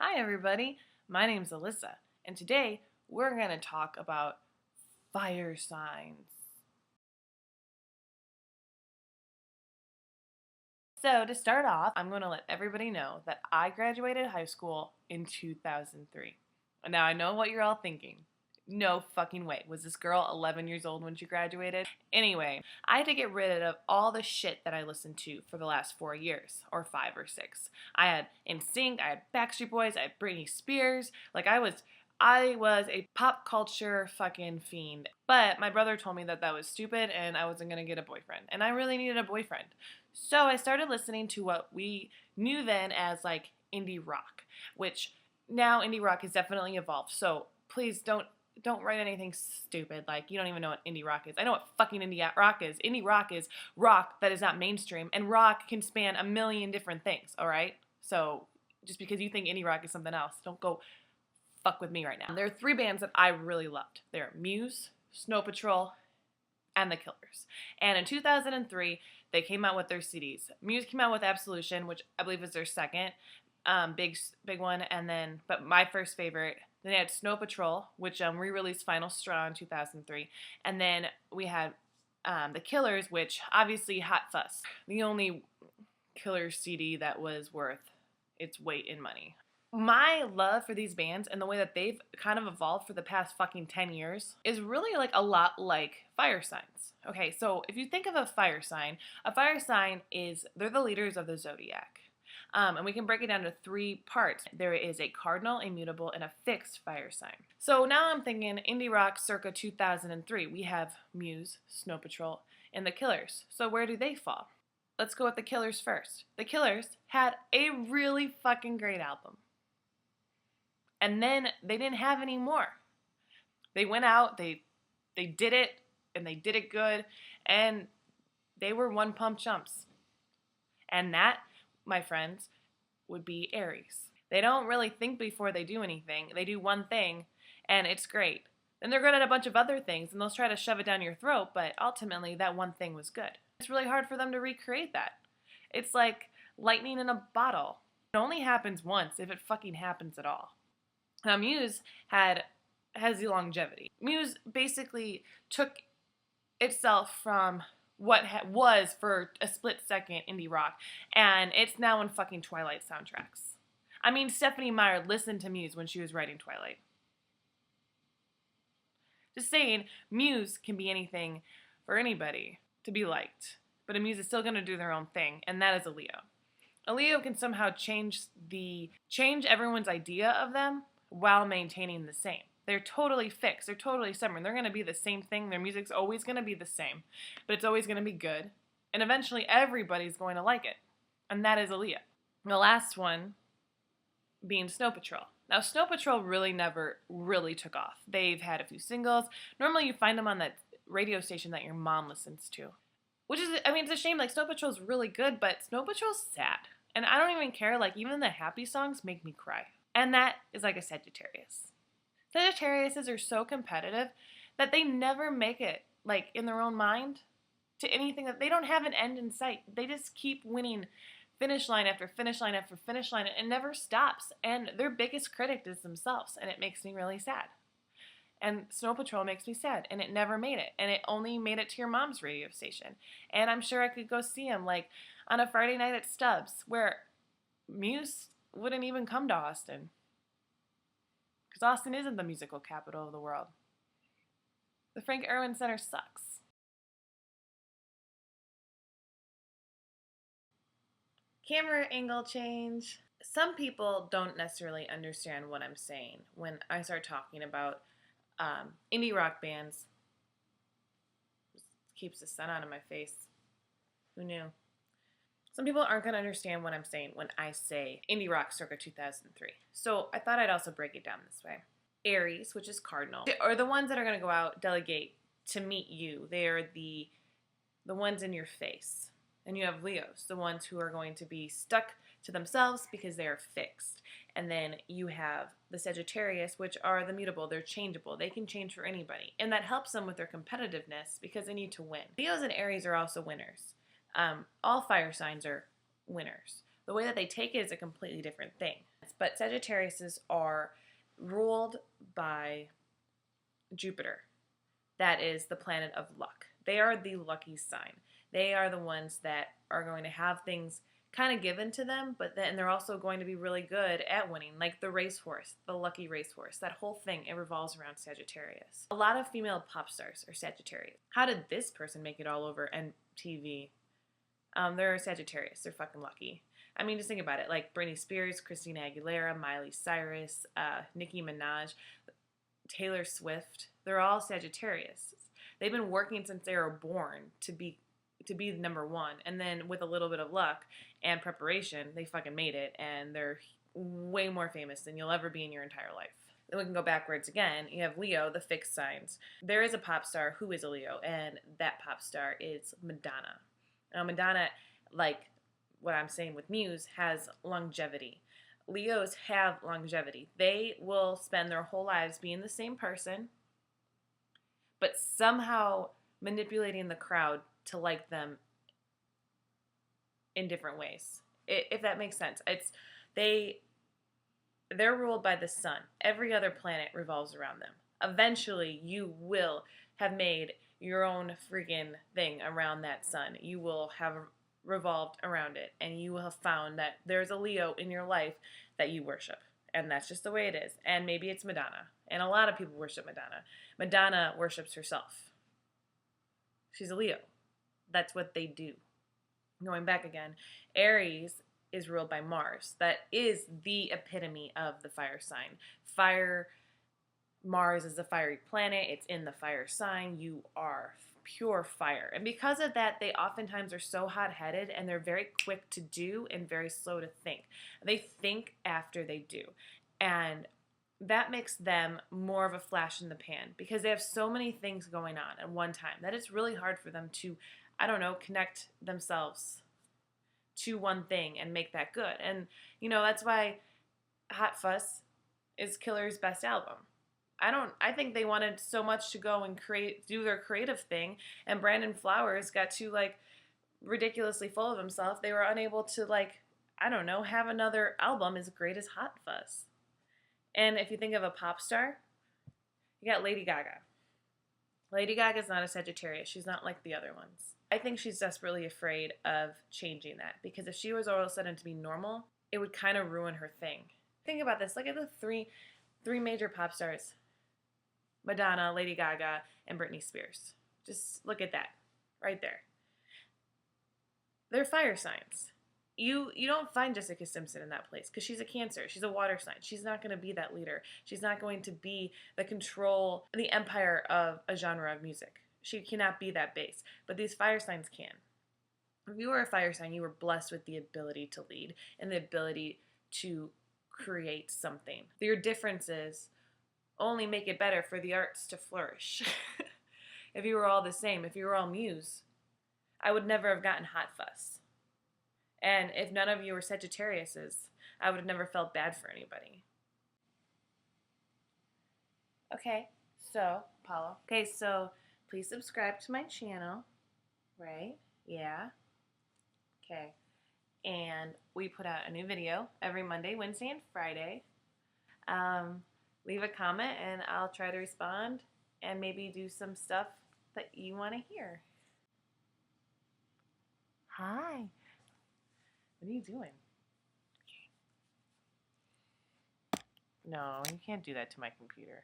Hi everybody, my name's Alyssa, and today we're going to talk about fire signs. So to start off, I'm going to let everybody know that I graduated high school in 2003. Now I know what you're all thinking. No fucking way. Was this girl 11 years old when she graduated? Anyway, I had to get rid of all the shit that I listened to for the last 4 years, or 5 or 6. I had NSYNC, I had Backstreet Boys, I had Britney Spears. I was a pop culture fucking fiend. But my brother told me that that was stupid and I wasn't gonna get a boyfriend. And I really needed a boyfriend. So I started listening to what we knew then as like indie rock, which now indie rock has definitely evolved. So please don't write anything stupid like you don't even know what indie rock is. I know what fucking indie rock is. Indie rock is rock that is not mainstream, and rock can span a million different things, all right? So just because you think indie rock is something else, don't go fuck with me right now. There are 3 bands that I really loved. They're Muse, Snow Patrol, and The Killers. And in 2003, they came out with their CDs. Muse came out with Absolution, which I believe is their second big one, and then, but my first favorite, then they had Snow Patrol, which re-released Final Straw in 2003, and then we had The Killers, which obviously Hot Fuss, the only Killers CD that was worth its weight in money. My love for these bands and the way that they've kind of evolved for the past fucking 10 years is really like a lot like fire signs. Okay, so if you think of a fire sign is, they're the leaders of the zodiac. And we can break it down to 3 parts. There is a cardinal, a mutable, and a fixed fire sign. So now I'm thinking indie rock circa 2003. We have Muse, Snow Patrol, and The Killers. So where do they fall? Let's go with The Killers first. The Killers had a really fucking great album. And then they didn't have any more. They went out, they did it, and they did it good, and they were one pump chumps. And that, my friends, would be Aries. They don't really think before they do anything. They do one thing, and it's great. Then they're good at a bunch of other things, and they'll try to shove it down your throat, but ultimately that one thing was good. It's really hard for them to recreate that. It's like lightning in a bottle. It only happens once, if it fucking happens at all. Now, Muse has the longevity. Muse basically took itself from what was for a split second indie rock, and it's now in fucking Twilight soundtracks. I mean, Stephenie Meyer listened to Muse when she was writing Twilight. Just saying, Muse can be anything for anybody to be liked, but a Muse is still going to do their own thing, and that is a Leo. A Leo can somehow change everyone's idea of them while maintaining the same. They're totally fixed. They're totally stubborn. They're going to be the same thing. Their music's always going to be the same, but it's always going to be good. And eventually everybody's going to like it. And that is a Leo. The last one being Snow Patrol. Now, Snow Patrol really never really took off. They've had a few singles. Normally you find them on that radio station that your mom listens to. Which is, I mean, it's a shame. Like, Snow Patrol's really good, but Snow Patrol's sad. And I don't even care. Like, even the happy songs make me cry. And that is like a Sagittarius. Sagittariuses are so competitive that they never make it, like, in their own mind to anything that they don't have an end in sight. They just keep winning finish line after finish line after finish line, and it never stops. And their biggest critic is themselves, and it makes me really sad. And Snow Patrol makes me sad, and it never made it. And it only made it to your mom's radio station. And I'm sure I could go see them, like, on a Friday night at Stubbs, where Muse wouldn't even come to Austin. Because Austin isn't the musical capital of the world. The Frank Erwin Center sucks. Camera angle change. Some people don't necessarily understand what I'm saying when I start talking about indie rock bands. Keeps the sun out of my face. Who knew? Some people aren't going to understand what I'm saying when I say indie rock circa 2003. So I thought I'd also break it down this way. Aries, which is cardinal, are the ones that are going to go out, delegate to meet you. They are the ones in your face. And you have Leos, the ones who are going to be stuck to themselves because they are fixed. And then you have the Sagittarius, which are the mutable. They're changeable. They can change for anybody. And that helps them with their competitiveness because they need to win. Leos and Aries are also winners. All fire signs are winners. The way that they take it is a completely different thing. But Sagittariuses are ruled by Jupiter. That is the planet of luck. They are the lucky sign. They are the ones that are going to have things kind of given to them, but then they're also going to be really good at winning, like the racehorse, the lucky racehorse. That whole thing, it revolves around Sagittarius. A lot of female pop stars are Sagittarius. How did this person make it all over MTV? They're Sagittarius. They're fucking lucky. I mean, just think about it. Like Britney Spears, Christina Aguilera, Miley Cyrus, Nicki Minaj, Taylor Swift. They're all Sagittarius. They've been working since they were born to be number one, and then with a little bit of luck and preparation, they fucking made it, and they're way more famous than you'll ever be in your entire life. Then we can go backwards again. You have Leo, the fixed signs. There is a pop star who is a Leo, and that pop star is Madonna. Now, Madonna, like what I'm saying with Muse, has longevity. Leos have longevity. They will spend their whole lives being the same person, but somehow manipulating the crowd to like them in different ways, if that makes sense. They're ruled by the sun. Every other planet revolves around them. Eventually, you will have made your own freaking thing around that sun. You will have revolved around it, and you will have found that there's a Leo in your life that you worship, and that's just the way it is. And maybe it's Madonna, and a lot of people worship Madonna. Madonna worships herself. She's a Leo. That's what they do. Going back again, Aries is ruled by Mars. That is the epitome of the fire sign. Mars is a fiery planet. It's in the fire sign. You are pure fire. And because of that, they oftentimes are so hot-headed, and they're very quick to do and very slow to think. They think after they do. And that makes them more of a flash in the pan, because they have so many things going on at one time that it's really hard for them to, connect themselves to one thing and make that good. And, that's why Hot Fuss is Killer's best album. I think they wanted so much to go and do their creative thing, and Brandon Flowers got too, ridiculously full of himself. They were unable to, have another album as great as Hot Fuss. And if you think of a pop star, you got Lady Gaga. Lady Gaga's not a Sagittarius. She's not like the other ones. I think she's desperately afraid of changing that, because if she was all of a sudden to be normal, it would kind of ruin her thing. Think about this. Look at the three major pop stars. Madonna, Lady Gaga, and Britney Spears. Just look at that right there. They're fire signs. You don't find Jessica Simpson in that place, because she's a Cancer. She's a water sign. She's not going to be that leader. She's not going to be the empire of a genre of music. She cannot be that base. But these fire signs can. If you were a fire sign, you were blessed with the ability to lead and the ability to create something. Your differences only make it better for the arts to flourish. If you were all the same, if you were all Muse, I would never have gotten Hot Fuss. And if none of you were Sagittariuses, I would have never felt bad for anybody. Okay, so, Paulo. Okay, so please subscribe to my channel, right? Yeah. Okay. And we put out a new video every Monday, Wednesday, and Friday. Leave a comment, and I'll try to respond and maybe do some stuff that you want to hear. Hi. What are you doing? No, you can't do that to my computer.